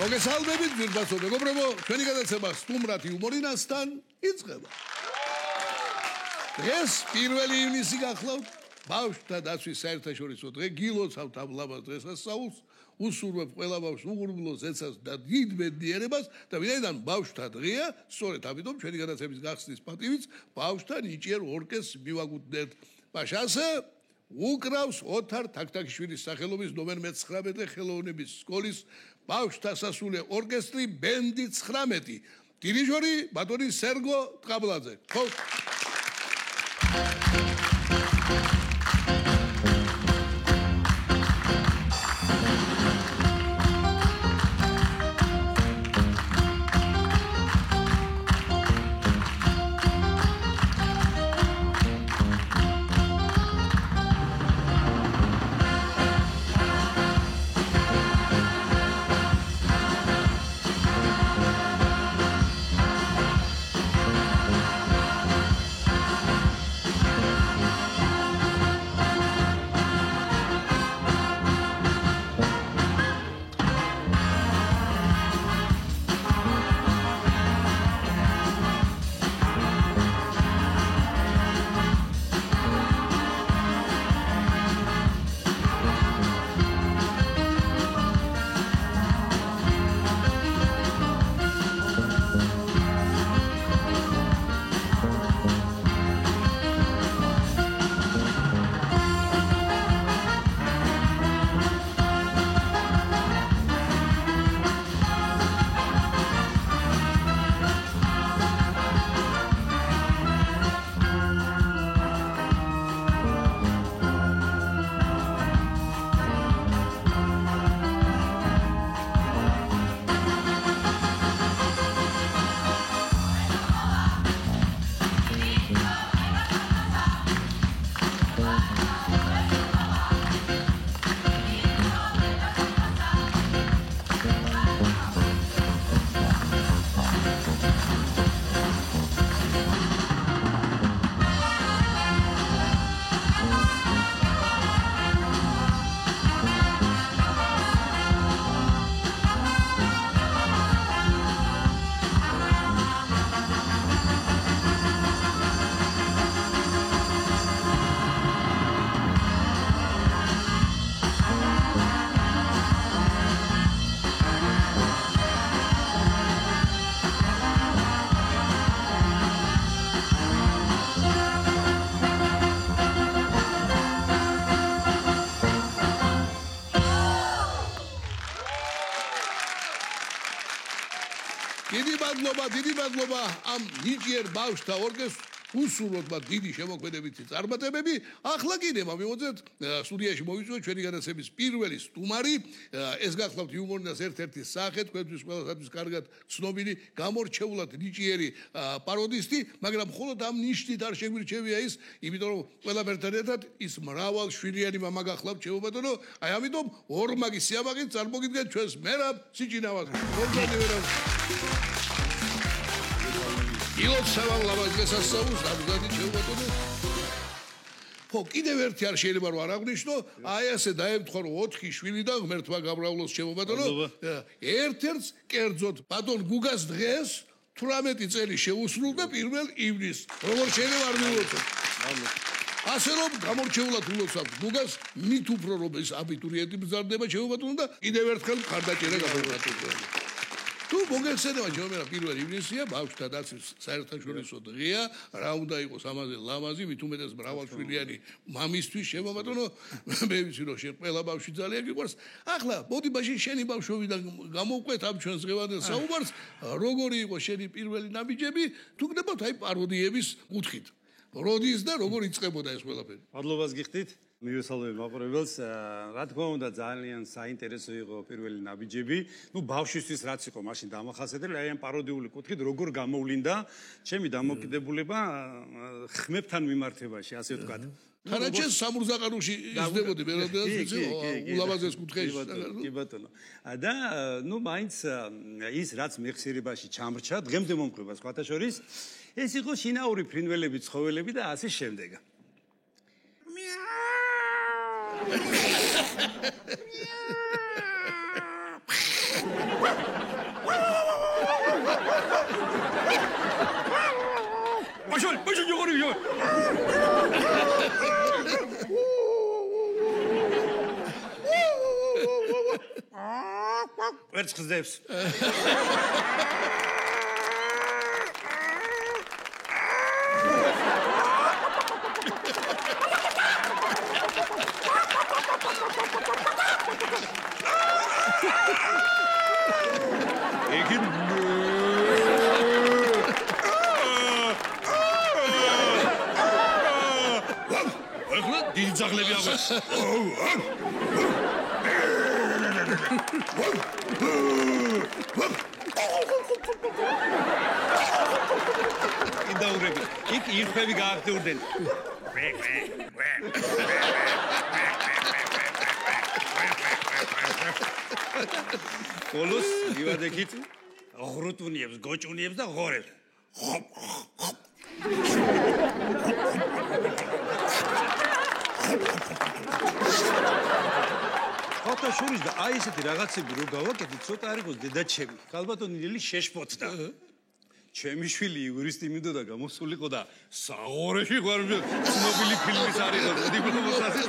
მოგესალმებით ძვირფასო მეგობრებო, ჩვენი გადაცემა სტუმრად იუმორინასთან იწყება. დღეს 1 ივნისი გახლავთ, ბავშვთა დაცვის საერთაშორისო დღე, გილოცავთ ამ ლამაზ დღესასწაულს, უსურვებ ყველა ბავშვს უღრუბლო ზეცას და დიდ მეცნიერებას და ვინაიდან ბავშვთა დღეა, სწორედ ამიტომ ჩვენი გადაცემის გახსნის პატივით ბავშვთა ნიჭიერ ორკესტრს მივაგუნდეთ. პაშასე უკრავს ოთარ თაქთაქიშვილის სახელობის ნომერ 19 ხელოვნების სკოლის ბავშვთა სასულე ორკესტრი ბენდი 19. დირიჟორი ბატონი სერგო ტყაბლაძე. ხო დიდი მადლობა ამ ნიჭიერ ბავშვთა ორკესტრს უსურვოთ მათ დიდი შემოქმედებითი წარმატებები. ახლა კიდე მივუძეთ სტუდიაში მოვიწვევთ ჩვენი გადაცემის პირველი სტუმარი. ეს გახლავთ იუმორინას ერთ-ერთი სახე, თქვენთვის ყველასათვის კარგად ცნობილი, გამორჩეულად ნიჭიერი პაროდისტი, მაგრამ მხოლოდ ამ ნიშნით არ შეგვირჩევია ის, იმიტომ რომ ყველაფერთან ერთად ის მრავალშვილიანი მამა გახლავთ, შემობატონო. აი ამიტომ ორმაგი სიამაყით წარმოგიდგენთ ჩვენს მერაბ სიჭინავას. ილოცავ ლამაზ დღესასწაულს ნაბრძადი შევბატონო. ხო, კიდევ ერთი არ შეიძლება რომ არ აღვნიშნო, აი ასე დაემთხვა რომ 4 შვილიდან ღმერთმა გამრავლოს შევბატონო. ერთ-ერთს კერძოდ ბატონ გუგას დღეს 18 წელი შეუსრულდა 1 ივნისს. როგორ შეიძლება არ მივუწოთ? ასე რომ გამორჩეულად ულოცავთ გუგას, მით უფრო რომ ეს აბიტურიენტი ბრძანდება შევბატონო და კიდევ ერთხელ მხარდაჭერა გამოვაკეთოთ. თუ მოგეხსენება ჯომერა 1 ივნისია, ბავშვთა დაცვის საერთაშორისო დღეა, რა უნდა იყოს ამაზე ლამაზი, მით უმეტეს მრავალშვილიანი მამისთვის შემობატონო, მე ვიცი რომ შენ ყველა ბავშვი ძალიან გიყვარს. ახლა მოდი მაშინ შენი ბავშვობიდან გამოვყვეთ ამ ჩვენს დღევანდელ საუბარს, როგორი იყო შენი პირველი ნაბიჯები, თუ გნებავთ აი პაროდიების კუთხით. როდის და როგორ იწყებოდა ეს ყველაფერი? მადლობას გიხდით. მივესალმებ მაყურებელს. რა თქმა უნდა ძალიან საინტერესო იყო პირველი ნაბიჯები. ბავშვისთვის რაც იყო მაშინ დამახასიათებელი, აი ამ პაროდიული კუთხით როგორ გამოვლინდა ჩემი დამოკიდებულება ხმებთან მიმართებაში, ასე ვთქვათ. თანაჩეს სამურზაყანოში ისდებოდი მე როდესაც ვიცი ულამაზეს კუთხეში. კი ბატონო. და მაინც ის რაც მეხსიერებაში ჩამრჩა, დღემდე მომყვება სხვათა შორის, ეს იყო შინაური ფრინველები, ცხოველები და ასე შემდეგ. კვერცხს ხსდებს. ძაღლები აღვეს. ინდაურები, იქ ირხვები გააგზავნდნენ. ბოლოს ივადექით ღრუტუნიებს, გოჭუნიებს და ღორებს. ხოთა შორის და აი ესეთი რაღაცები რო გავაკეთეთ, ცოტა არ იყოს დედაჩემი. ხალბატონი ნილი შეშფოთდა. ჩემი შვილი იურისტი მინდოდა გამოსულიყო და საღორეში ყვარბი ცნობილი ფილმის არისო დიპლომატი.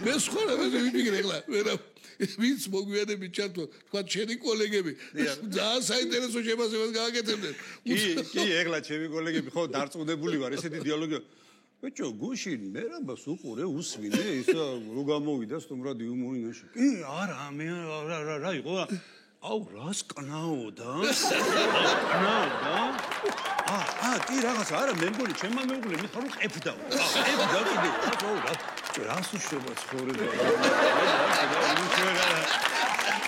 მე სხვა მე ვიმიგრე ხლა. ვინც მოგვიანებით ჩართო, თქვა ჩემი კოლეგები. ძალიან საინტერესო შემოსევას გააკეთებდნენ. კი, ეხლა ჩემი კოლეგები ხო დარწმუნებული ვარ ესეთი დიალოგი. ბიჭო, გუშინ მერაბას უყურე, უსვინე, ისა რო გამოვიდა სტუმრად იუმორინაში. კი, არა, მე რა იყო? აუ, რას კნაოდა? კნაოდა? კი, რაღაცა, არა, მე მგონი, ჩემმა მეუღლე მითხარ რომ ყებდა. ყებდა კიდე. რას უშვება ცხოვრება?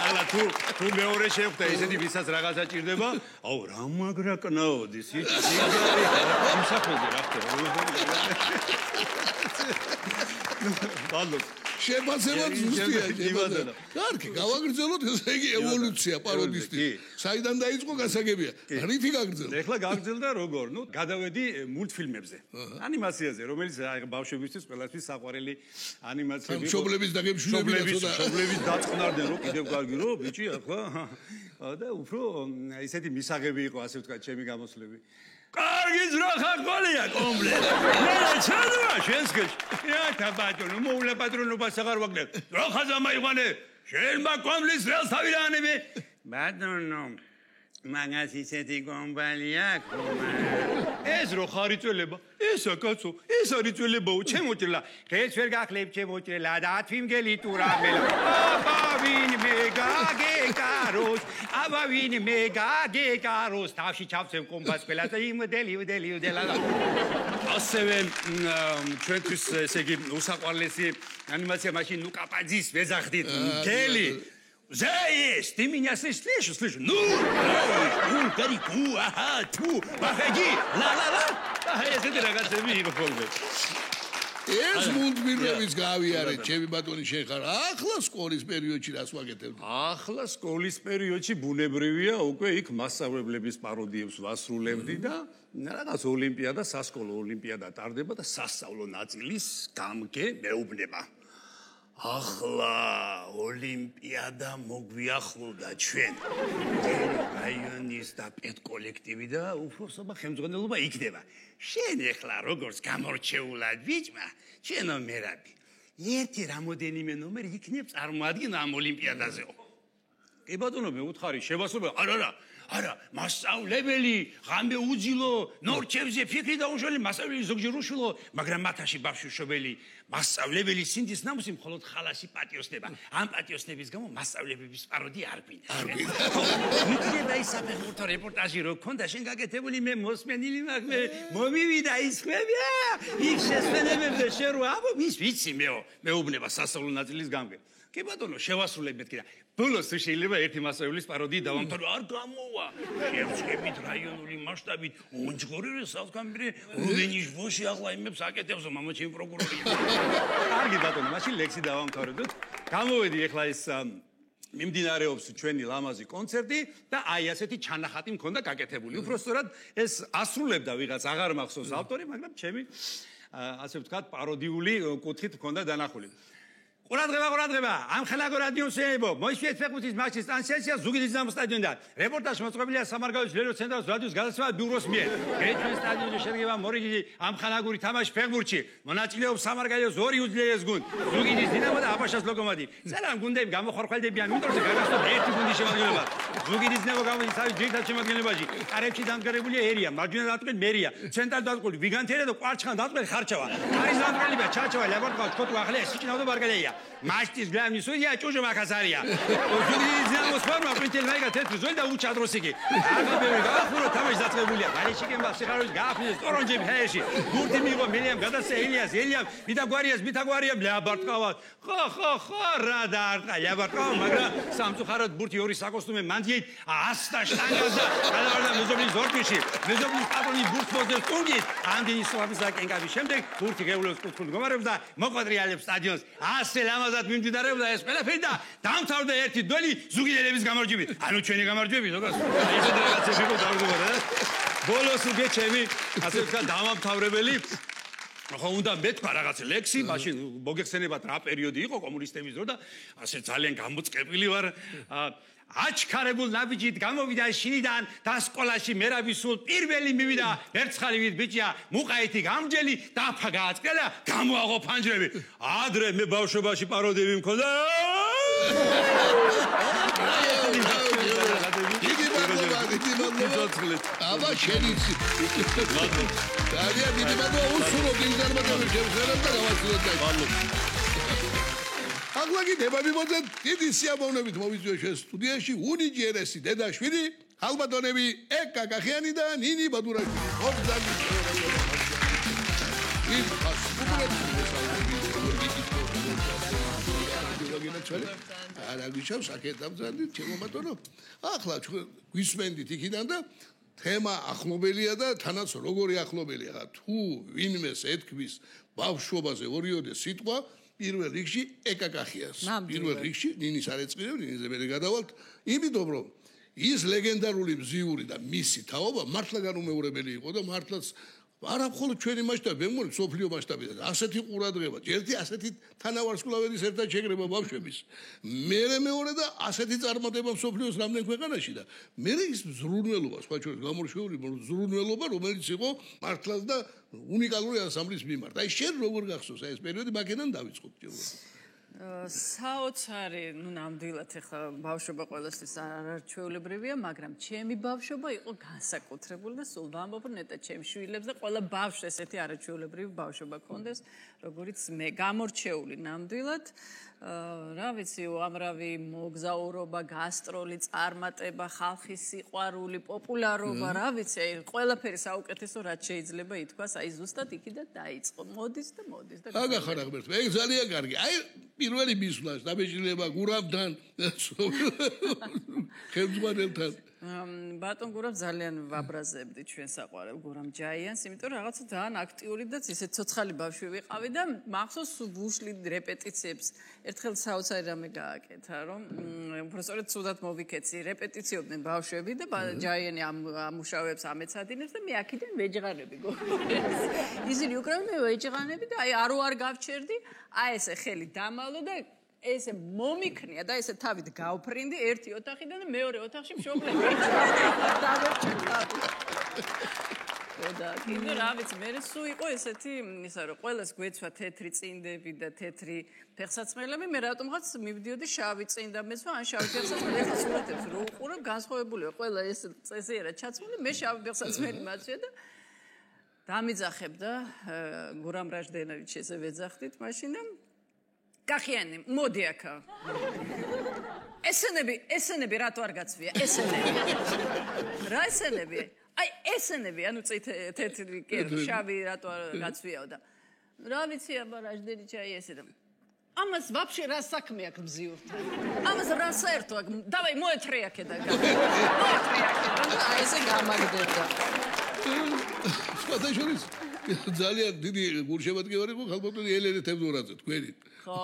ალა თუ მეორე შეხვდა ისეთი ვისაც რაღაცა ჭირდება, აუ რა მაგრა კნაოდის იცი იმსახურე რა ხდება. ბალო შემაძება ზუსტია შემაძება. კარგი, გავაგრძელოთ ესე იგი ევოლუცია პაროდისტის. საიდან დაიწყო გასაგებია? რითი გაგრძელდა? ეხლა გაგრძელდა როგორ? ნუ გადავედი მულტფილმებზე. ანიმაციაზე, რომელიც აი ბავშვებისთვის ყველასთვის საყვარელი ანიმაციები. მშობლების და მშობლების დაწყნარდნენ რომ კიდევ კარგი რო ბიჭი ახლა და უფრო ისეთი მისაღები იყო ასე ვთქვა ჩემი გამოსვლები. კარგი ძროხა ყოლია კომპლეტ. მე ჩადვა შენსკეში. რა ბატონო, მოულა პატრონობას აღარ ვაგნებ. ძროხაზე მაიყვანე. შენ მაკომლის რელს თავი რა ანები? ბატონო, მაგას ისეთი კომპანია ქონა. ეს რო ხარიწველება, ესა კაცო, ეს არის წველებაო, ჩემოჭრილა. დღეს ვერ გახლებ ჩემოჭრილა და ათვიმგელი ტურამელა. აბა ვინ მე გაგეკაროს, თავში ჩავცემ კომბას ყველას და იმდელი. ასევე ჩვენთვის ესე იგი უსაყვარლესი ანიმაცია მაშინ ნუკაპაძის ვეზახდით მგელი. Заесть, ты меня слышишь? Ну, погоди, ла-ла-ла. ეს რაღაცები იყო ხოლმე. ეს მუნდმირების გავიარეთ, ჩემი ბატონი შენ ხარ. ახლა სკოლის პერიოდში რას ვაკეთებდი? ახლა სკოლის პერიოდში ბუნებრივია, უკვე იქ მასწავლებლების პაროდიებს ვასრულებდი და რაღაც ოლიმპიადა, სასკოლო ოლიმპიადა ტარდება და სასწავლო ნაწილის გამგე მეუბნება. ახლა ოლიმპიადა მოგვიახლოვდა ჩვენ. რაიონის და პეთ კოლექტივი და უფროსობა ხელმძღვანელობა იქნება. შენ ეხლა როგორც გამორჩეულად ბიჭმა, ჩვენო მერაბი. ერთი რამოდენიმე ნომერი იქნებ წარმოადგენ ამ ოლიმპიადაზე. კი ბატონო, მე უთხარი, შევასრულე. არა, მასწავლებელი, ღამე უძილო, ნორჩევზე ფიქრი დაუშველი, მასწავლებელი ზოგჯერ უშვილო, მაგრამ მათაში ბავშვიშობელი, მასწავლებელი სინდის ნამუსი მხოლოდ ხალასი პატიოსნება. ამ პატიოსნების გამო მასწავლებების პაროდი არ გვინდა. იქნება ის საფეხბურთო რეპორტაჟი რო ქონდა შენ გაკეთებული მე მოსმენილი მაქვს მე მომივიდა ის ხმები. იქ შესვენებებზე შენ რო აბო ის ვიცი მეუბნება სასწავლო ნაწილის გამგე. კი ბატონო, შევასრულებთ კიდე. ბოლოს შეიძლება ერთი მასწავლებლის პაროდი დავამთავრო, არ გამოვა. შევწევით რაიონული მასშტაბით, უნჯგორերը სავკამბირე, რუდენიშბოში ახლა იმებს აკეთებსო, მამა ჩემი პროკურორია. კარგი ბატონო, მაშინ ლექსი დავამთავრებთ. გამოვედი ახლა ეს მიმდინარეობს ჩვენი ლამაზი კონცერტი და აი ასეთი ჩანახატი მქონდა გაკეთებული. უბრალოდ ეს ასრულებდა ვიღაც, აღარ მახსოვს ავტორი, მაგრამ ჩემი ასე ვთქვათ, პაროდიული კუთხით მქონდა დანახული. ყურადღება, ამ ხალხო რადიოს ეებო, მოისვიეთ ფეხბურთის მატჩის ტრანსლაცია ზუგდიდის დინამო სტადიონიდან. რეპორტაჟი მოწყობილია სამარგალოს ლერო ცენტრალურ რადიოს გადაცემა ბიუროს მიერ. გეჩვენ სტადიონში შედგება მორიგი ამ ხალხური თამაში ფეხბურთში. მონაწილეობს სამარგალოს ორი უძლიერეს გუნდი, ზუგდიდის დინამო და აბაშას ლოკომოტივი. სალამ გუნდები გამოხორხალდებიან, იმიტომ რომ გაგასწორდა ერთი გუნდის შემადგენლობა. ზუგდიდის დინამო გამოდის თავის ძირითად შემადგენლობაში. კარებში დამდგარებულია ერია, მარჯვენა დატყველი მერია, ცენტრალურ დატყველი ვიგანთერია და კვარცხლბა დატყველი ხარჩავა. არის დატყველია ჩაჩავა ლაბორატორია ჩქოტუ ახლა სიჩნავდა ბარგალეია. Maștii zgleam suia ciujo macasaria. O zugdi zinamo sforma printel mega tetru zoi da ucha drosiki. Aga beri gafuro tamash zatsqebulia. Galichikem basixaros gafnis oronjeb heshi. Gurti migo meliam gadase Eliam Mitaguariam labartkava. Xa ra darqa labartkava magra samtsukharot burti ori sakostume mandiet asta shtangazda. Gadavda mezoblis zortvishi. Mezoblis patroni burt mozdes tungit. Andini slavizak engavi shemdeg burti geulos kutkhul gomarebs da moqadrialebs stadions. Asselamazat მიმდინარეობდა ეს ყველაფერი და დამთავრდა ერთი დველი ზუგდიდელების გამარჯვებით. ანუ ჩვენი გამარჯვებით, როგორც ეს რაღაცები იყო დავდგება და ბოლოს უკვე ჩემი ასე ვთქვა დამამთავრებელი ხო უნდა მეთქვა რაღაც ლექსი, მაშინ მოგეხსენებათ რა პერიოდი იყო კომუნისტების დრო და ასე ძალიან გამოწყებილი ვარ. აჩქარებულ ნაბიჯით გამოვიდა შინიდან და სკოლაში მერაბი სულ პირველი მივიდა ერცხალივით ბიჭია მუყაითი გამჯელი დაფა გააწყელა გამოაღო ფანჯრები ადრე მე ბავშვობაში პაროდიები მქონდა იგი მადლობა აბა შენიც ძალიან დიდი მადლობა უსურო გინდარმატები შევხერებ და გავაცილოთ და მადლობა Ახლაკი დებამიმოძეთ დიდი სიამოვნებით მოვიწვიე შენ სტუდიაში უნიჯერესი დედაშვილი ხალბატონები ეკა კახიანი და ნინი ბადურაშვილი ხობძანი ის ასუბრეთ არა გიჩავს აკეთებდით ჩემო ბატონო ახლა გვისმენდით იქიდან და თემა ახლობელია და თანაც როგორი ახლობელია თუ ვინმეს ეთქვის ბავშვობაზე ორიოდე სიტყვა პირველ რიგში ეკაკახიას პირველ რიგში ნინის არეწყინებ ნინიზე მე გადავალთ იმიტომ რომ ის ლეგენდარული მზიური და მისი თაობა მართლა განუმეორებელი იყო და მართლაც არა მხოლოდ ჩვენი მასშტაბი მე სოფლიო მასშტაბი და ასეთი ყურადღება ერთი ასეთი თანავარსკვლავედის ერთად შეგრება ბავშვების მეორე და ასეთი წარმატება სოფლიოს რამდენ ქვეყანაში და მე ის ზრუნველობა სხვა ჩვენს გამორჩეული ზრუნველობა რომელიც იყო მართლაც და უნიკალური ანსამბლის მიმართ აი შენ როგორ გახსოვს აი ეს პერიოდი მაგენან დავიწყოთ საოცარი, ნამდვილად ეხლა ბავშვობა ყველასთვის არარჩეულებრივია, მაგრამ ჩემი ბავშვობა იყო განსაკუთრებული და სულ ვამბობ ნეტა ჩემს შვილებს და ყველა ბავშვს ესეთი არაჩვეულებრივი ბავშვობა ჰქონდეს, როგორიც მე გამორჩეული ნამდვილად. რა ვიცი, უამრავი მოგზაურობა, გასტროლი, წარმატება, ხალხის სიყვარული, პოპულარობა, რა ვიცი, ყველაფერი საუკეთესო რაც შეიძლება ითქვას, აი ზუსტად იქიდან დაიწყო. მოდის და აგახარა ღმერთო, ეგ ძალიან კარგი. აი პირველი მისვლას დაბეჭდილება გურამთან ხელმძღვანელთან ბატონ გურამ ძალიან ვაბრაზებდი ჩვენ საყვარელ გურამ ჯაიანს, იმიტომ რომ რაღაცა ძალიან აქტიური და ისე ცოცხალი ბავშვი ვიყავი და მახსოვს ვუშლი რეპეტიციებს ერთხელ საოცარი რამე გააკეთა, რომ უბრალოდ ცუდად მოვიქეცი, რეპეტიციობდნენ ბავშვები და ჯაიანი ამუშავებს ამეცადინებს და მე აქედან ვეჯღარები გოგონებს. ისინი უკრავენ მე ვეჯღარები და აი არ გავჩერდი, აი ესე ხელი დამალო და ესე მომიქნია და ესე თავით გავფრინდი ერთი ოთახიდან და მეორე ოთახში მშობლები დავერჩქავ. და კიდე რა ვიცი, მე სულ იყო ესეთი ისა რომ ყველას გვეცვა თეთრი წინდები და თეთრი ფეხსაცმელები, მე რატომღაც მივდიოდი შავი წინდა მეცვა, ან შავი ფეხსაცმელი ახლა სურათებს რო უყურებ, განსხვავებულია ყველა ეს წესიერა ჩაცმული, მე შავი ფეხსაცმელი მაცვია და დამიძახებდა გურამ რაჟდენოვიჩი ესე ვეძახდით მაშინ და კახიანი, მოდი აქა. ესენები რატო არ გაცვია? ესენები. რა ესენები? აი ესენები, ანუ თეთრი კერო, შავი რატო არ გაცვიაო და რა ვიცი აბა რაჟდენიჩი აი ესე და ამას ვაფშე რა საქმე აქვს მზიურთან? ამას რა საერთო აქვს? დავაი მოეთრე აქედან. მოეთრე აქედან და აი ესე გამაგდებდა. სხვადასხვა ძალიან დიდი გულშემატკივარი იყო ხალბატონი ელენე თევდორაძე თქვენი. ხო.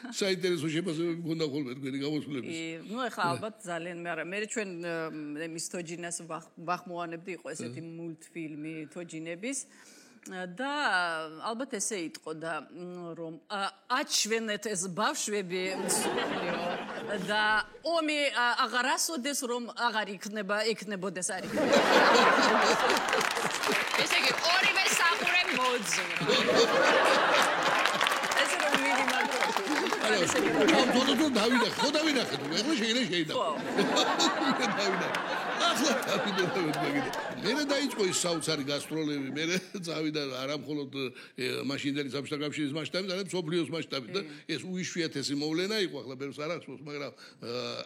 საინტერესო შეფასებები მქონდა ხოლმე თქვენი გამოსვლების. ნუ ეხლა ალბათ ძალიან მე ჩვენ მის თოჯინას ვახმოვანებდი იყო ესეთი მულტფილმი თოჯინების და ალბათ ესე იტყო და რომ აჩვენეთ ეს ბავშვები და ომი აღარასოდეს რომ აღარ იქნებოდეს არ იქნება. ესე იგი ორივე სახურე მოძრა. ესე რომ მინიმალურად. დავინახე, ხო დავინახე, ეხლა შეიძლება. ახლა დავინახე. მე დაიწყო ის საოცარი გასტროლები, მე წავიდა არა მხოლოდ მაშინდელი საბჭოთა კავშირის მასშტაბით, არამედ მსოფლიოს მასშტაბით და ეს უიშვიათესი მოვლენა იყო, ახლა ბევრს არ ახსოვს, მაგრამ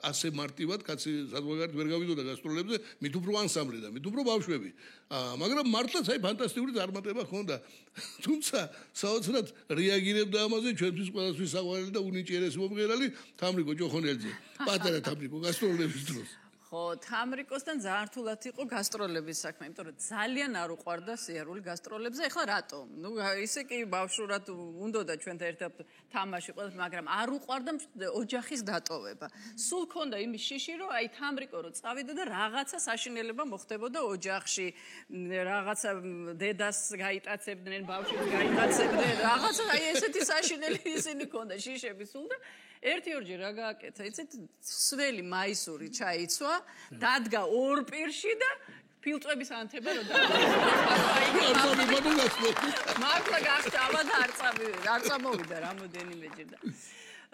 ასე მარტივად კაცი საზღვარგარეთ ვერ გავიდოდა გასტროლებზე, მით უფრო ანსამბლი და მით უფრო ბავშვები. მაგრამ მართლაც აი ფანტასტიკური წარმატება ჰქონდა. თუმცა საოცრად რეაგირებდა ამაზე ჩვენთვის ყველასთვის საყვარელი და უნიჭიერესი მომღერალი თამრიკო ჭოხონელძე. პატარა თამრიკო გასტროლების დროს. ხო, თამრიკოსთან ძალიან რთულად იყო გასტროლების საქმე, იმიტომ რომ ძალიან არ უყვარდა სიარული გასტროლებზე. ეხლა რატომ? ნუ ისე კი ბავშვურად უნდოდა ჩვენთან ერთად თამაში ყველას, მაგრამ არ უყვარდა ოჯახის დატოვება. სულ ქონდა იმის შიში, რომ აი თამრიკო რო წავიდა და რაღაცა საშინელება მოხდებოდა ოჯახში, რაღაცა დედას გაიტაცებდნენ, ბავშვს გაიტაცებდნენ, რაღაცა აი ესეთი საშინელი ისინი ქონდა შიშები სულ და ერთი-ორჯერ რა გააკეთა, იცით, სველი მაისური ჩაიცვა, დადგა ორ პირში და ფილტვების ანთება რო მართლა გახტავა და არ წამოვიდა რამოდენიმეჯერ და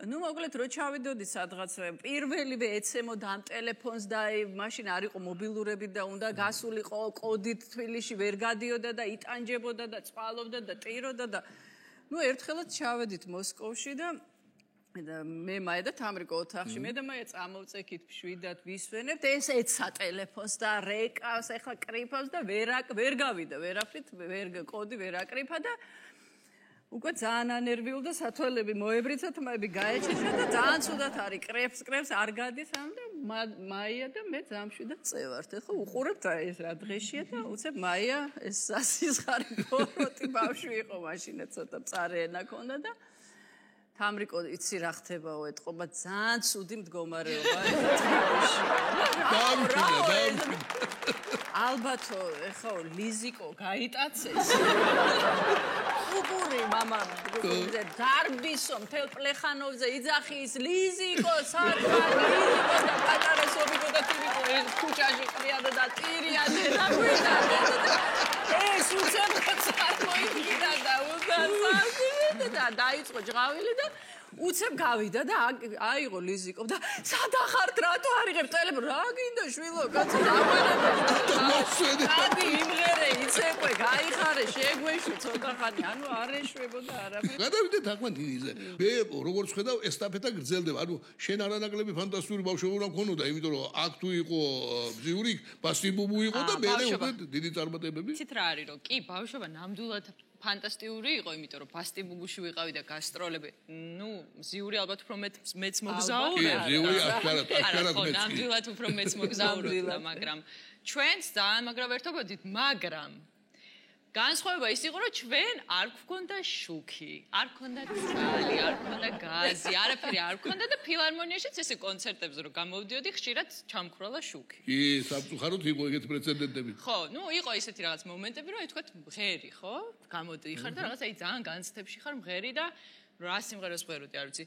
ნუ მოკლედ რო ჩავიდოდი სადღაც პირველივე ეცემოდა ამ ტელეფონს და მაშინ არ იყო მობილურები და უნდა გასულიყო კოდით თბილისში ვერ გადიოდა და იტანჯებოდა და წვალობდა და ტიროდა და ნუ ერთხელაც ჩავედით მოსკოვში და მე მაია და თამრიკო ოთახში მე და მაია წამოვწექით მშვიდად ვისვენებთ ეს ეცა ტელეფონს და რეკავს ეხლა კრიფავს და ვერ გავიდა ვერაფრით კოდი ვერ აკრიფა და უკვე ძალიან ანერვიულ და სათვალები მოებრიცა თმები გაეჩეშა და ძალიან ცუდად არის კრეფს არ გადის ამ და მაია და მე ძამშვიდად წევართ ეხლა უყურებთ აი ეს რა დღეშია და უცებ მაია ეს სასიზღარი ბოროტი ბავშვი იყო მაშინა ცოტა მწარე ენა ქონდა და თამრიკო იცი რა ხდებაო ეთყობა ძალიან ცუდი მდგომარეობა ალბათო ეხლა ლიზიკო გაიტაცეს უგური мама დარბისო მთელ პლეხანოვზე იძახის ლიზიკო სარკა ლიზიკო და პატარა სობიკო და ტირიკო ქუჩაში ყრიადა და ტირიანე რა გვიდა ეს უცებ წარმოიდგინა და და დაიწყო ჟღავილი და უცებ გავიდა და აიღო ლიზიკო და სადახართ რატო არიღებ ტელეფონ რა გინდა შვილო კაცო დაგვერე იმღერე იცეკვე გაიხარე შეგვეშვი ცოტა ხანი ანუ არ ეშვებოდა არაფერი გადავიდეთ ახლა დინიზე მე როგორც ხედავ ესტაფეტა გრძელდება ანუ შენ არანაკლები ფანტასტიკური ბავშვობა მქონოდა იმიტომ რომ აქ თუ იყო ბზიური ბასტიბუბუ იყო და მე უკვე დიდი წარმატებები ცით რა არის რომ კი ბავშვობა ნამდვილად ფანტასტიკური იყო, იმიტომ რომ ბასტიბუბუში ვიყავი და გასტროლები. ნუ ზიური ალბათ უფრო მეც მოგზაურობდა. ზიური აშკარად მეც. ნამდვილად უფრო მეც მოგზაურობდა, მაგრამ ჩვენც ძალიან მაგრა ვერთობოდით, მაგრამ განსხვავება ის იყო, რომ ჩვენ არ გვქონდა შუქი, არ გვქონდა წყალი, არ გვქონდა გაზი, არაფერი არ გვქონდა და ფილარმონიაშიც ესე კონცერტებზე რომ გამოვდიოდი, ხშირად ჩამქრალა შუქი. კი, სამწუხაროდ იყო ეგეთ პრეცედენტები. ხო, ნუ იყო ისეთი რაღაც მომენტები, რომ ითქვათ მღერი, ხო? გამოდიხარ და რაღაც აი ძალიან განცდებში ხარ მღერი და რა სიმღერას ვღეროდი, არ ვიცი.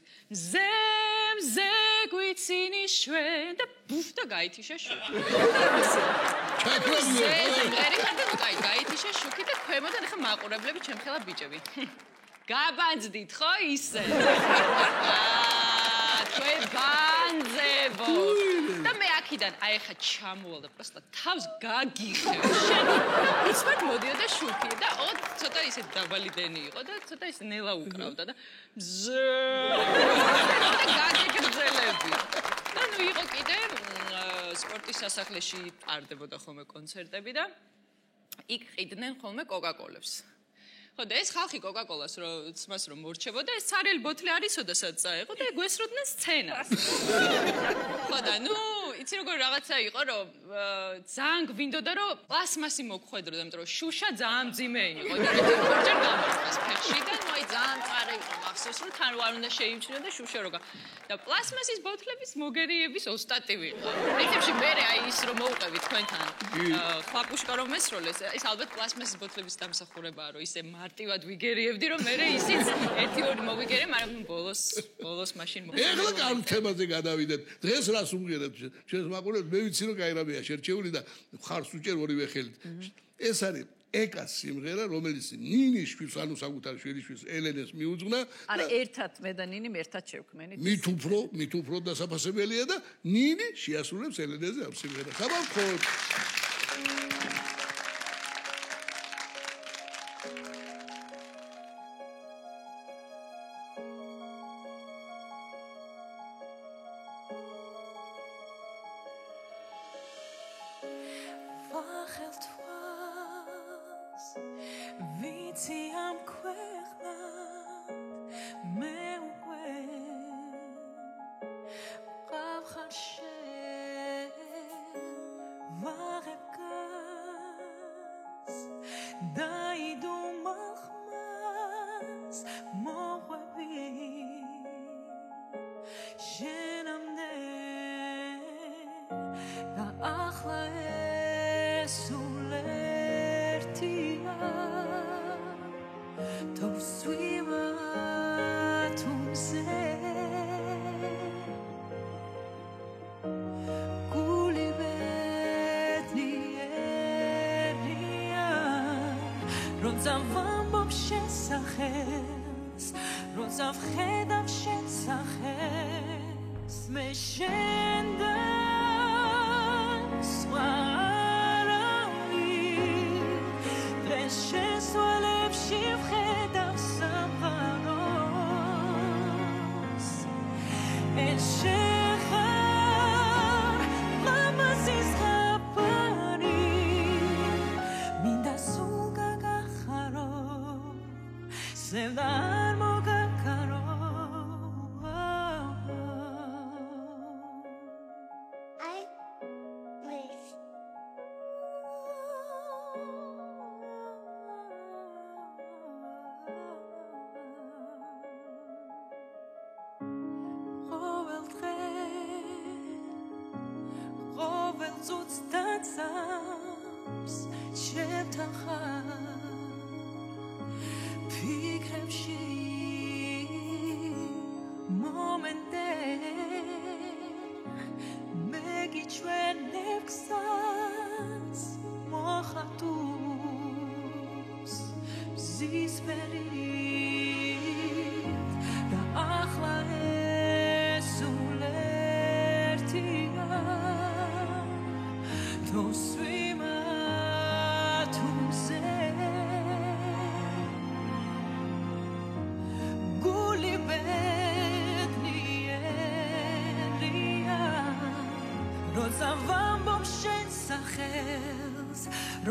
მზე გვიცინის ჩვენ და ბუფ და გაითიშა შუქი. მღერი ხარ და გაითიშა შუქი და ქვემოდან ახლა მაყურებლები ჩემ ხელა ბიჭები. გაბანძდით, ხო ისე? თქვენ ბანძებო. და მე აქიდან აი ახლა ჩამოვალ და პროსტა თავს გაგიხევ. უცბად მოდიოდა შუქი და ცოტა ისე დაბალი დენი იყო და ცოტა ისე ნელა უკრავდა და გაგიგრძელები. და ნუ იყო კიდე სპორტის სასახლეში ტარდებოდა ხოლმე კონცერტები და იქ ყიდნენ ხოლმე კოკაკოლებს. ხო და ეს ხალხი კოკაკოლას რო ცმას რომ მორჩებოდა ეს ცარიელი ბოთლი არისო და სადაც წაეყო და გვესროდნენ სცენას. ხო და ნუ იცი როგორ რაღაცა იყო რომ ძალიან გვინდოდა რომ პლასმასი მოგხვედროდა იმიტომ რომ შუშა ძალიან მძიმე იყო და ორჯერ გამარცხეს ფეხში და მოი ძალიან წარე იყო მახსოვს რომ თან არ უნდა შეიმჩნეო და შუშა როგა და პლასმასის ბოთლების მოგერიების ოსტატივი იყო პრინციპში მე აი ის რომ მოვუყევი თქვენთან ხვაკუშკა რომ მესროლეს ეს ალბათ პლასმასის ბოთლების დამსახურებაა რომ ისე მარტივად ვიგერიებდი რომ მე ისიც 1-2 მოვიგერე მაგრამ ბოლოს მაშინ ეხლა კამ თემაზე გადავიდეთ დღეს რას უმღერებთ ჩვენს მაყურებელს მე ვიცი რომ კაი რამეა შერჩეული და ხარს უჭერ ორივე ხელით ეს არის ეკას სიმღერა რომელიც ნინის შვილს ანუ საკუთარ შვილიშვილს ელენეს მიუძღვნა არა ერთად მე და ნინი ერთად შევქმნით მით უფრო დასაფასებელია და ნინი შეასრულებს ელენეზე ამ სიმღერას საბავშვოდ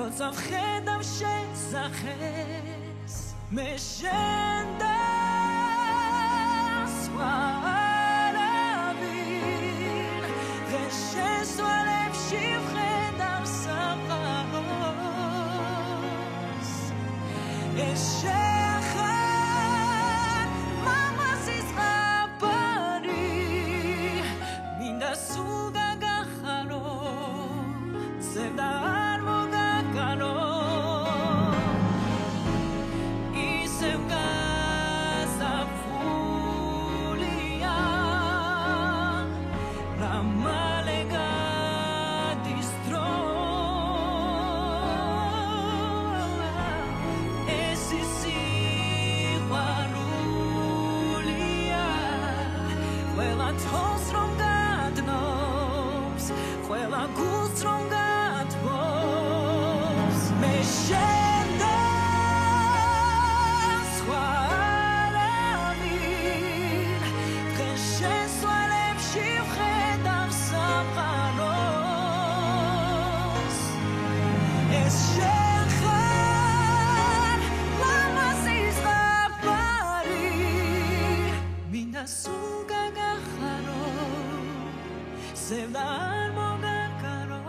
Roza vchedam shezaches meshendas varavin geshes alem shivchedam savaros eshechar mamazis rabari minda suga gacharo zevdar ზევდა არ მოგაკარო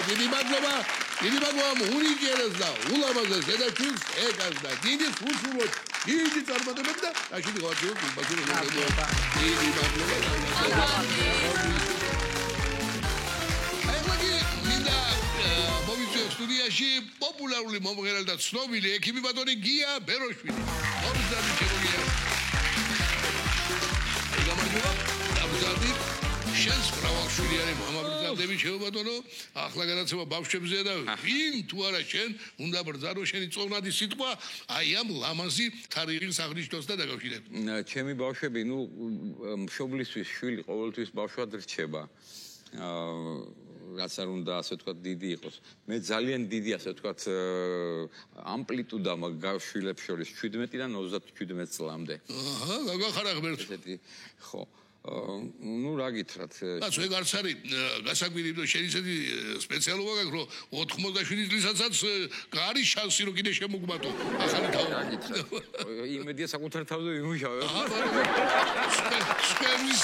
დიდი მადლობა უნიკერეს და ულამაზეს დედაჩვილს ეკას და დიდი უსულოთ დიდი წარმატებები და რაშიდი ღვაწლი ბაგური მადლობა დიდი მადლობა მინდა მოვიწვიო სტუდიაში პოპულარული მომღერალი და ცნობილი ექიმი ბატონი გია ბეროშვილი მომზადი შემოგია გამარჯობა დამზადი შენს მრავალშვილიანი მამა ბრწადები შეუბადონო ახლა გადაცემა ბავშვებზე და ვინ თუ არა შენ უნდა ბრძანო შენი წონადი სიტყვა აი ამ ლამაზი თარიღის აღნიშნოს და დაკავშირებით ჩემი ბავშვები ნუ მშობლისთვის შვილი ყოველთვის ბავშვად რჩება რაც არ უნდა ასე ვთქვათ დიდი იყოს მე ძალიან დიდი ასე ვთქვათ ამპლიტუდა მაქვს შვილებს შორის 17-დან 37 წლამდე აჰა გაგახარა ღმერთს ესეთი ხო ну რა გითხრათ რაც ეგ არც არის გასაკვირი რომ შენ ისეთი სპეციალობა გაქვს რომ 87 წლისაცაც არის შანსი რომ კიდე შემოგმატო ახალი თავი რა გითხრათ იმედია საკუთარ თავზე ვიმუშავე სპემის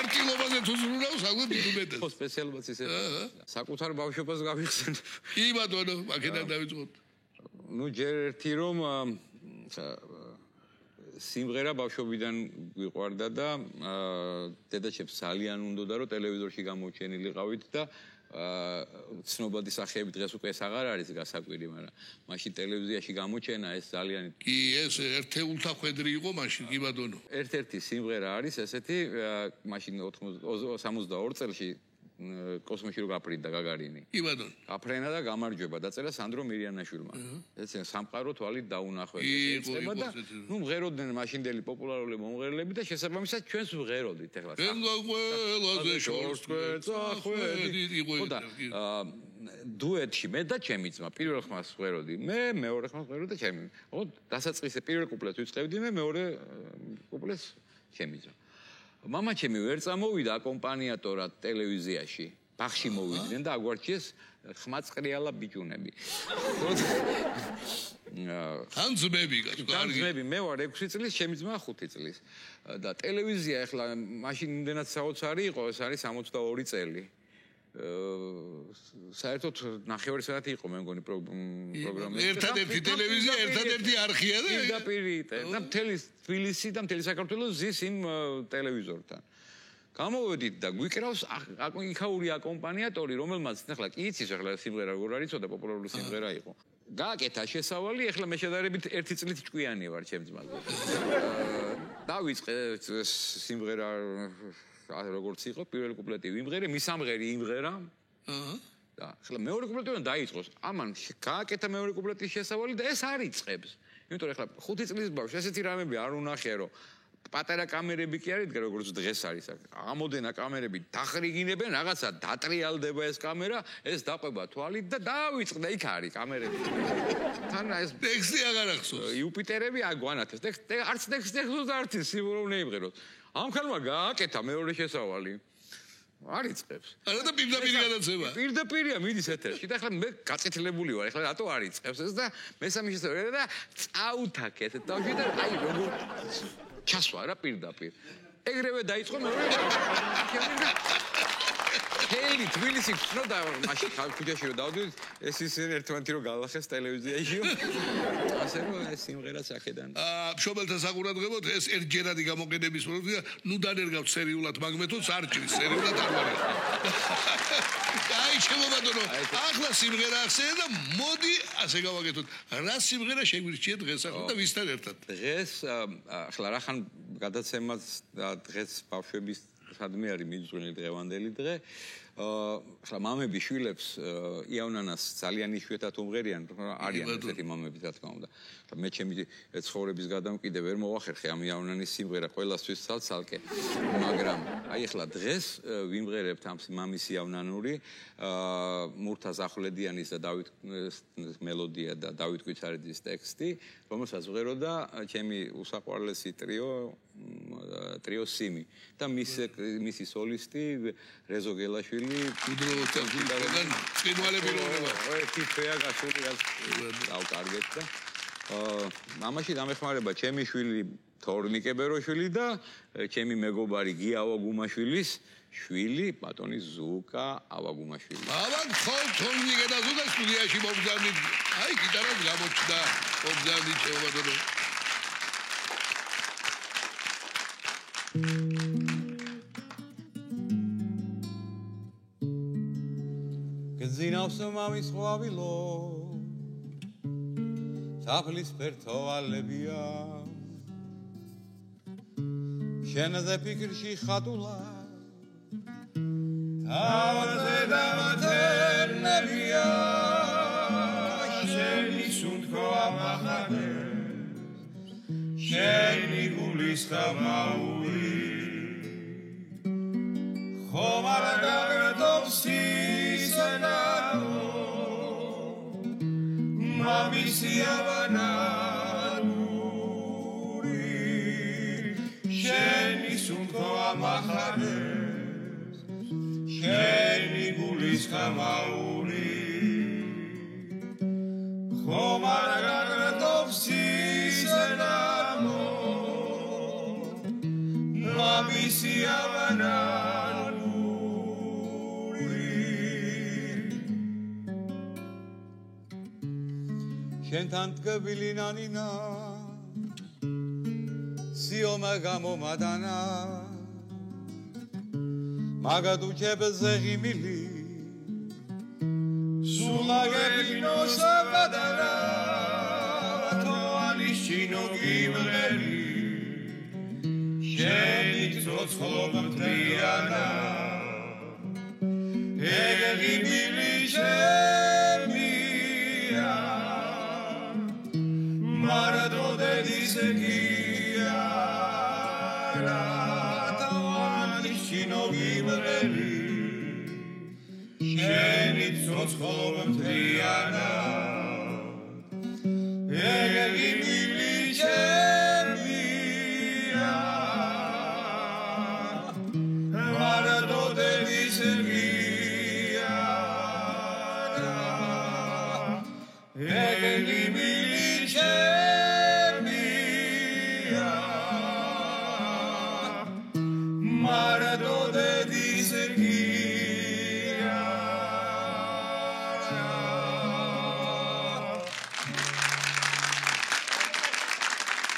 ერთილობაზე თუ ზრუნავს აღვე დიდუბედად ხო სპეციალობაც ისე საკუთარ ბავშვობას გავიხსენებ კი ბატონო აქედან დავიწყოთ ну ჯერ ერთი რომ სიმღერა ბავშვობიდან გვიყვარდა და დედაჩემს ძალიან უნდოდა რომ ტელევიზორში გამოჩენილიყავით და ცნობადი სახეები დღეს უკვე ეს აღარ არის გასაკვირი, მაგრამ მაშინ ტელევიზიაში გამოჩენა ეს ძალიან კი ეს ერთეულთა ხვედრი იყო მაშინ კი ბატონო. ერთ-ერთი სიმღერა არის ესეთი მაშინ 62 წელში კოსმოსში რო გაფრინდა გაგარინი. კი ბატონო. გაფრენა და გამარჯვება დაწერა სანდრო მირიანაშვილმა. ეს სამყარო თვალით დაუნახვა ეწება და ნუ მღეროდნენ მაშინდელი პოპულარული მომღერლები და შესაბამისად ჩვენს ვღეროდით ახლა. ენგა ყველაზე შორსკვეცა ხვედით იყო. დუეტში მე და ჩემი ძმა პირველ ხმას ვღეროდი. მე მეორე ხმას ვღეროდი და ჩემი. ხო დასაწყისე პირველ კუპლეტს ვიწყებდი მე მეორე კუპლეტს ჩემი ძმა. მამა ჩემი ვერ წამოვიდა აკომპანიატორად ტელევიზიაში. ბახში მოვიდნენ და აგვარჩიეს ხმაწყრიალა ბიჭუნები. თან ძმები კარგი. ძმები მე ვარ 6 წლის, ჩემი ძმა 5 წლის. და ტელევიზია ახლა მაშინ იმდენად საოცარი იყო, ეს არის 62 წელი. საერთოდ ნახევარი საათი იყო მე მგონი პროგრამა. ერთადერთი ტელევიზია, ერთადერთი არხია და და მთელი თბილისი და მთელი საქართველოს ზის იმ ტელევიზორთან. გამოვედით და გვიკრავს იქაური აკომპანიატორი, რომელმაც ახლა კი იცის ახლა სიმღერა როგორ არის და პოპულარული სიმღერა იყო. გააკეთა შესავალი, ახლა მე შედარებით 1 წლით ჭკვიანი ვარ ჩემ ძმაზე. დავიწყე სიმღერა როგორც იყო, პირველი კუპლეტი ვიმღერე, მისამღერი იმღერა. და ახლა მეორე კუპლეტიდან დაიწყოს. ამან გააკეთა მეორე კუპლეტის შესავალი და ეს არ იწყებს. იმიტომ რომ ახლა 5 წლის ბავშვს ესეთი რამები არ უნახია, რომ პატარა კამერები კი არის, როგორც დღეს არის. ამოდენა კამერები დახრიგინებენ, რაღაცა დატრიალდება ეს კამერა, ეს დაყვება თვალით და დავიწყდა იქ არის კამერები. თან ეს ტექსტი აღარ ახსოვს. იუპიტერები აგვანათეს. არც ტექსტი ახსოვს არც სიმრავლე იმღეროს. ამ ხალმა გააკეთა მეორე შესავალი. არ იწყებს. არა და პირდაპირ გადაცემა. პირდაპირია მიდის ეთერში და ახლა მე გაწითლებული ვარ. ახლა რატო არ იწყებს ეს და მესამე შესავალი და წაუთაკეთ თავში და აი როგორ ჩასვა რა პირდაპირ. ეგრევე დაიწყო მეორე. ჰელი თბილისი ხნოდა მაშინ ქუჩაში რომ დავდივით ეს ისე ერთმანეთი რომ გალახეს ტელევიზიაში. ასე რომ ეს სიმღერაც აქედან. მშობელთა საყურადღებოდ ეს ერთჯერადი გამოყენების პროცესი ნუ დანერგავთ სერიულად მაგმეთოდს არ ჭრის სერიულად არ ვარ. აი შემოვადონო ახლა სიმღერა ახსენე და მოდი ასე გავაკეთოთ. რა სიმღერა შეგვირჩია დღეს ახლა და ვისთან ერთად? დღეს ახლა რახან გადაცემას და დღეს ბავშვების სადმე არის მიძღვნილი დღევანდელი დღე. ახლა მამები შვილებს იავნანას ძალიან იშვიათად უმღერიან, არიან ესეთი მამები, რა თქმა უნდა. მე ჩემი ცხოვრების გადამკიდე ვერ მოვახერხე ამ იავნანის სიმღერა ყველასთვის ცალ-ცალკე, მაგრამ აი ახლა დღეს ვიმღერებთ ამ მამის იავნანური მურთაზ ახვლედიანის და დავით მელოდია და დავით კვიცარიძის ტექსტი, რომელსაც ვღეროდა ჩემი უსაყვარლესი ტრიო სიმი და მისი სოლისტი რეზო გელაშვილი წინვალები რონება ერთი თვეა გასული რაც დავკარგეთ და მამაში დამეხმარება ჩემი შვილი თორნიკე ბეროშვილი და ჩემი მეგობარი გიავა გუმაშვილის შვილი ბატონი ზუკა ავაგუმაშვილი. ავაგ თორნიკე და ზუკა სტუდიაში მომგზავნით. აი გიტარას გამოჩნდა მომგზავნით შევაბადო. გზინავს მამის ყვავილო საფლის ფერთოალებია შენზე ფიქრში ხატულა თავზე დამათერნებია შენი სუნთქო ამახანე შენი გულის ხამაური ხომ არ გაგდობს ისენაო მამის იავნანური შენი სუნთქო ამახანე შენი გულის ხამაური ხომ არ გაგდობს ისენაო მამის იავნანური შენთან თგბილი ნანინა სიომა გამომადანა მაგადუჩებზე ღიმილი სულაგებინო საბადარა თოალის ჩინო გიმღერი შენი ცოცხლობ მტრიანა ეგები მილი შემია მარადო დედის გიარა თოალის ჩინო გიმღერი შენი ცოცხლობ მტრიანა ეგები მილი შემია მარადო დედის გიარა ეგები მილი შემია მარადო დედის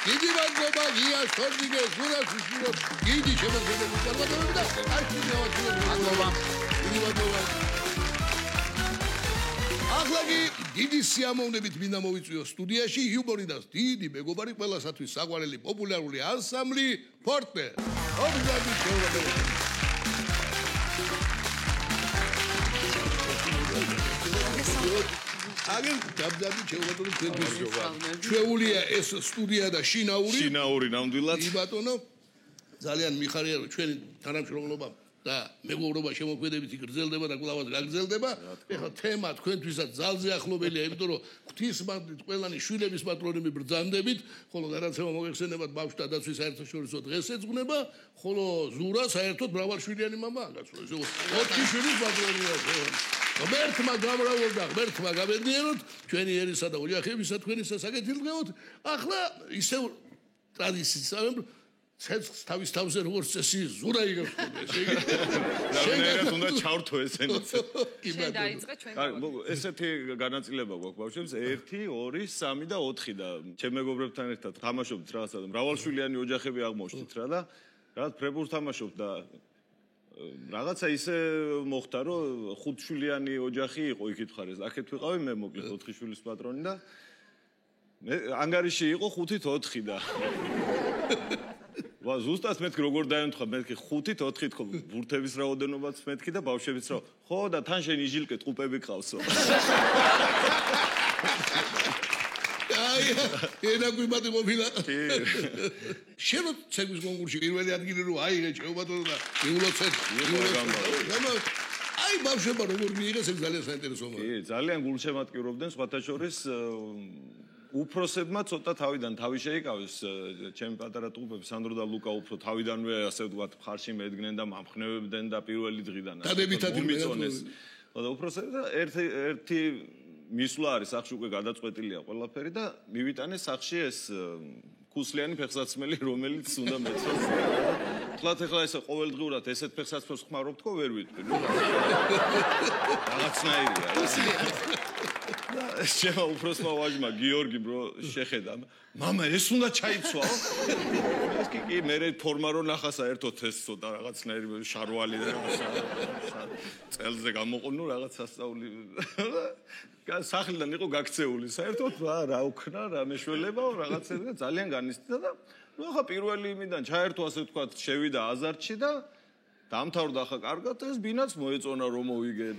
დიდი მადლობა გიას თორნიკეს გურაშვილო დიდი შემოგვიდგება წარმატებები და არჩი მადლობა დიდი მადლობა ახლა კი დიდი სიამოვნებით მინდა მოვიწვიო სტუდიაში ჰიუმორიდას დიდი მეგობარი ყველასათვის საყვარელი პოპულარული ანსამბლი ფორტე ობზარდი შევაბადო აგენ დაბდაბი შევაბადო თქვენთვის ჩვეულია ეს სტუდია და შინაური ნამდვილად ბატონო ძალიან მიხარია რომ ჩვენი თანამშრომლობა და მეგობრობა შემოქმედებითი გრძელდება და კვლავაც გაგრძელდება. ეხლა თემა თქვენთვისაც ძალზე ახლობელია, იმიტომ რომ ღვთისმადლით ყველანი შვილების პატრონები ბრძანდებით, ხოლო გადაცემა მოგეხსენებათ ბავშვთა დაცვის საერთაშორისო დღეს ეძღვნება, ხოლო ზურა საერთოდ მრავალშვილიანი მამაა გაცნო. ესე 4 შვილის პატრონია. ღმერთმა გამრავლდა, ღმერთმა გამედნიეროთ, ჩვენი ერისა და ოჯახებისა თქვენისა საკეთილდღეოდ. ახლა ისევ ტრადიციით ცეცხლს თავის თავზე როგორც წესი ზურა იგებს ეს იგი ნამდვილად უნდა ჩავრთო ესენიც შენ დაიწყე ჩვენ ესეთი განაწილება გვაქვს ბავშვებს 1 2 3 და 4 და ჩემ მეგობრებთან ერთად თამაშობთ რაღაცა და მრავალშვილიანი ოჯახები აღმოჩნდით რა და რაღაც ფრებურს თამაშობთ და რაღაცა ისე მოხდა რომ 5შვილიანი ოჯახი იყო იქით ხარეს აქეთ ვიყავი მე მოკლედ 4 შვილის პატრონი და მე ანგარიში იყო 5-4 და ზუსტად მეთქი როგორ დაემთხვა მეთქი 5-ით 4-ით ხო ბურთების რაოდენობაც მეთქი და ბავშვებიც რა ხო და თან შენი ჟილკე ტყუპები ყავსო აი ენა გვიმატი მოფილა შენო ცეკვის კონკურსში პირველი ადგილი რო აიღე შეუბადო და მიულოცეთ აი ბავშვებმა როგორ მიიღეს ეს ძალიან საინტერესოა კი ძალიან გულშემატკივრობდნენ სხვათა შორის უფროსებმა ცოტა თავიდან თავი შეიკავეს ჩემი პატარა ტყუპები სანდრო და ლუკა უფრო თავიდანვე ასე ვთქვათ მხარში მედგნენ და მამხნევებდნენ და პირველი დღიდან უმიწონეს და უფროსები და ერთი მისვლა არის სახში უკვე გადაწყვეტილია ყველაფერი და მივიტანეს სახში ეს ქუსლიანი ფეხსაცმელი რომელიც უნდა მეცოს თლათ ეხლა ეს ყოველდღურად ესეთ ფეხსაცმელს ხმარობთ ხო ვერ ვიტყვი რაღაცნაირია შევა უფროსმა ვაჟმა გიორგი ბრო შეხედა მამა ეს უნდა ჩაიცვაო ეს კი მე ფორმა რო ნახასა ერთო ეს ცოტა რაღაცნაირი შარვალი და წელზე გამოყვნო რაღაც სასწაული სახლიდან იყო გაქცეული საერთოდ რა უქნა რა მეშველებაო რაღაცები და ძალიან განიცდიდა და ნუ ახლა პირველი იმიდან ჩაერთო ასე ვთქვათ შევიდა აზარტში და დამთავრდა ახლა კარგად ეს ბინაც მოეწონა რომ მოვიგეთ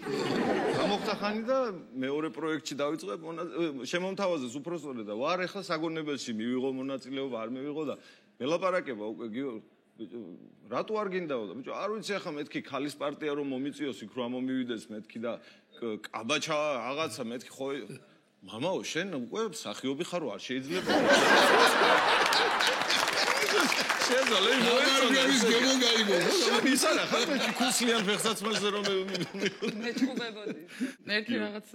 გამოხდა ხანი და მეორე პროექტში დავიწყებ შემომთავაზეს უფროსწორი და ვარ ახლა საგონებელში მივიღო მონაწილეობა არ მივიღო და მელაპარაკება უკვე რატო არ გინდაო და ბიჭო არ ვიცი ახლა მეთქი ქალის პარტია რომ მომიწიოს იქ რომ მომივიდეს მეთქი და კაბაჩა რაღაცა მეთქი ხო მამაო შენ უკვე სახიობი ხარო არ შეიძლება შეძლო მოეწონა ის გემოგაიგო ისარა ხარ ქუსლიან ფეხსაცმელზე რომ მეჭუბებოდი ერთი რაღაც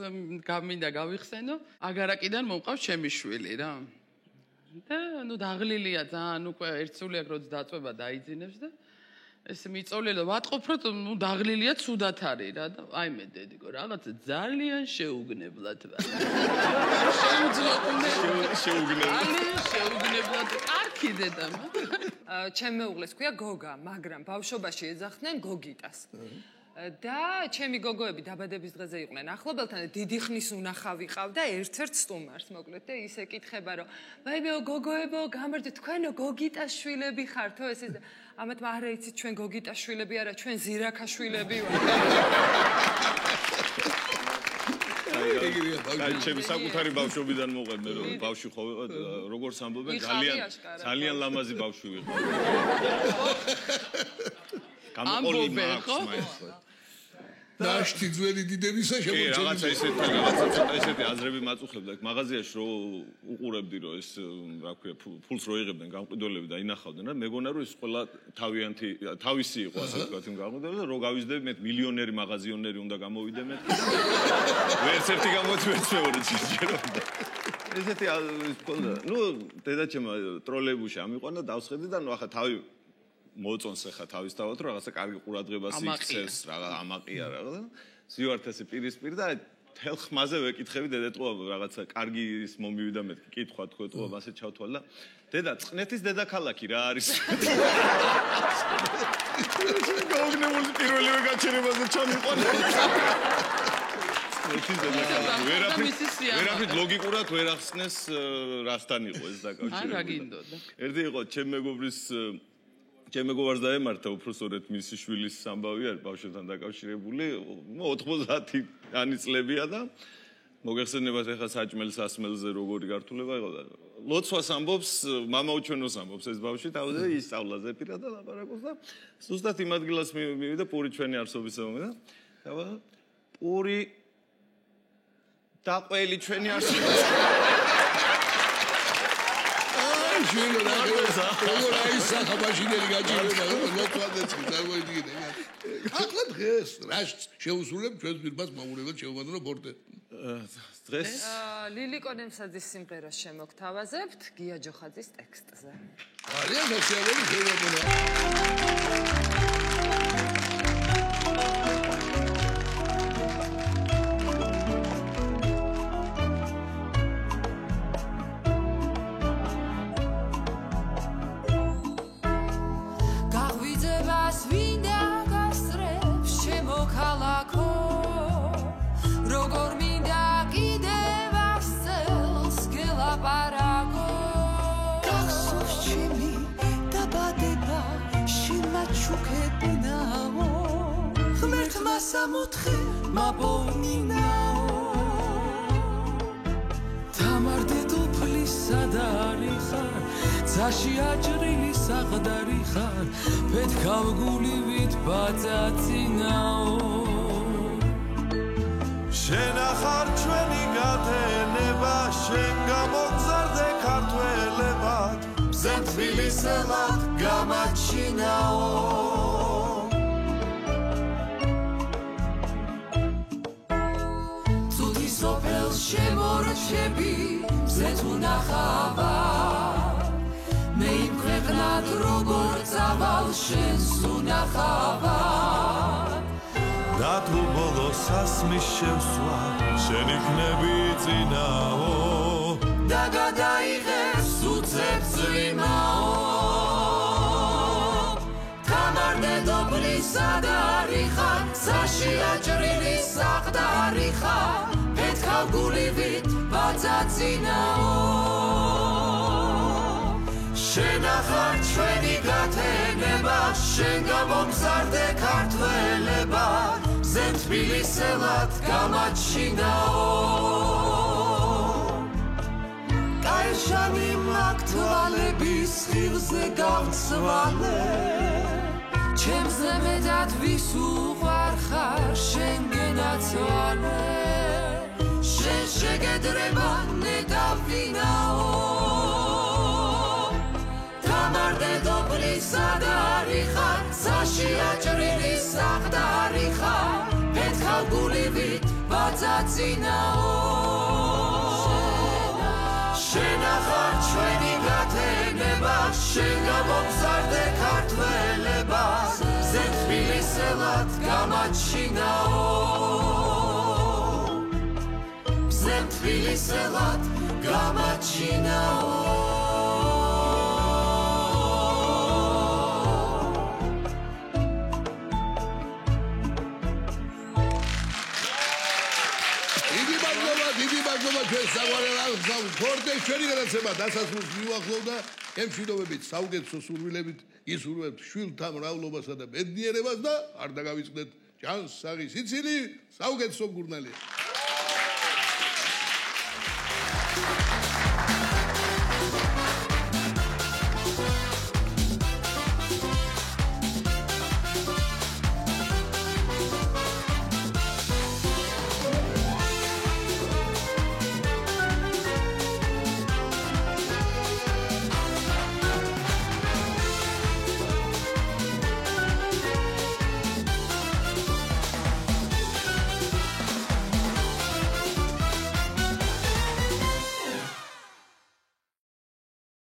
გამინდა გავიხსენო აგარაკიდან მომყავს ჩემი შვილი რა და ნუ დაღლილია ძალიან უკვე ერთსული აქ როდის დაწובה დაიძინებს და ეს მიწოლილა ვატყობ რომ ნუ დაღლილია ცუდად არის რა და აი მე დედიკო რაღაცა ძალიან შეუგნებლად ვარ შეუგნებლად არქი დედა ჩემ მეუღლეს ქვია გოგა მაგრამ ბავშვობაში ეძახდნენ გოგიტას და ჩემი გოგოები დაბადების დღეზე იყვნენ ახლობელთან და დიდი ხნის უნახავი ყავდა ერთ-ერთ სტუმარს მოკლედ და ის ეკითხება რომ ვაიმეო გოგოებო გამარჯვეთ თქვენო გოგიტას შვილები ხართო ეს ამათ არა იცით ჩვენ გოგიტას შვილები არა ჩვენ ზირაქას შვილები ვართ აი ჩემი საკუთარი ბავშვობიდან მოყევ მე რომ ბავშვი ხო როგორც ამბობენ ძალიან ლამაზი ბავშვი ვიყავ გამოყოლი მაქვს ნაშთი ძველი დიდებისა შემოჩენილი. კი, რაღაცა ესეთი აზრები მაწუხებდა. მაღაზიაში რო უყურებდი რომ ეს რა ქვია ფულს რო იღებდნენ გამყიდველები და ინახავდნენ რა მეგონა რომ ეს ყველა თავისი იყო ასე ვთქვათ იმ გამყიდველები და რო გავიზრდები მე მილიონერი მაღაზიონერი უნდა გამოვიდე მე. ვერც ერთი გამოწვევს მეორე ჯეროდა. ესეთი კონდა. ნუ დედაჩემ ტროლეიბუსში ამიყვანა დავსხედე და ნუ ახლა თავი მოწონს ახლა თავისთავად რომ რაღაცა კარგი ყურადღებას იქცევს რაღა ამაყია რაღაცა ზივართ ესე პირისპირ და თელ ხმაზე ვეკითხები დედატყუა რაღაცა კარგი ის მომივიდა მეთქი კითხვა თქვა მასე ჩავთვალ და დედა წყნეთის დედაქალაქი რა არის გოგნებული პირველივე გაჩერებაზე ჩამიყვანა ვერაფრით ლოგიკურად ვერ ახსნეს რასთან იყო ეს დაკავშირებული არა გინდოდა ერთი იყო ჩემ მეგობრის ჩემ მეგობარს დაემართა უფროსწორედ მისი შვილის ამბავი არის ბავშვებთან დაკავშირებული 90-ანი წლებია და მოგეხსენებათ ახლა საჭმელ სასმელზე როგორი გართულება იყო და ლოცვას ამბობს მამაო ჩვენოს ამბობს ეს ბავშვი თავზე ისწავლაზე პირად და ლაპარაკობს და ზუსტად იმ ადგილას მივიდა პური ჩვენი არსობისამომი და პური დაყველი ჩვენი არსობისა ჟილო რა როგორ არის სახაბაშინელი გაჭირება ლოკვადეც წარმოიდგინე ახლა დღეს რა შეუსრულებ ჩვენს პირბას მაურებად შეუბადრო ბორტე დღეს ლილიკო ნემსაძის სიმღერას შემოგთავაზებთ გია ჯოხაძის ტექსტზე ძალიან მოსიარულო შეუბადრო Parago, tak sovčimi, da bade მოკეპინაო ღმერთმა სამოთხე მაპოვნინაო თამარ დედოფლის სადარი ხარ ძაში აჭრილი საყდარი ხარ პეთქავგულივით ბაწაწინაო შენ ახარ ჩვენი გათენება შენ გამოგზარდე ქართველებად მზე თბილისელად გამაჩინაო ცუდი სოფელს შემორჩები მზე თუ ნახავა მე იმ ქვეყნად როგორ წავალ შენს უნახავა და თუ ბოლოს სასმის შევსვა შენ იქნები წინაო და გადაიღეს უცებს წვიმაო თამარ დედოფლის სადარი ხარ ძაში აჭრილი საყდარი ხარ პეთქავგულივით ბაწაწინაო შენ ახარ ჩვენი გათენება შენ გამოგზარდე ქართველებად მზე თბილისელად გამაჩინაო კაეშანი მაგთვალების ხილზე გავცვალე ჩემზე მეტად ვის უყვარ ხარ შენ გენაცვალე შენ შეგედრება ნეტავინაო თამარ დედოფლის სადარი ხარ ძაში აჭრილი საყდარი ხარ პეთქავგულივით ბაწაწინაო შენ ახარ ჩვენი გათენება შენ გამოგზარდე ქართველებად მზე თბილისელად გამაჩინაო მზე თბილისელად გამაჩინაო ფორტეს ჩვენი გადაცემა დასასრულს მიუახლოვდა ემშვიდობებით საუკეთესო სურვილებით ისურვებთ შვილთა მრავლობასა და ბედნიერებას და არ დაგავიწყდეთ ჯანსაღი სიცილი საუკეთესო მგურნალია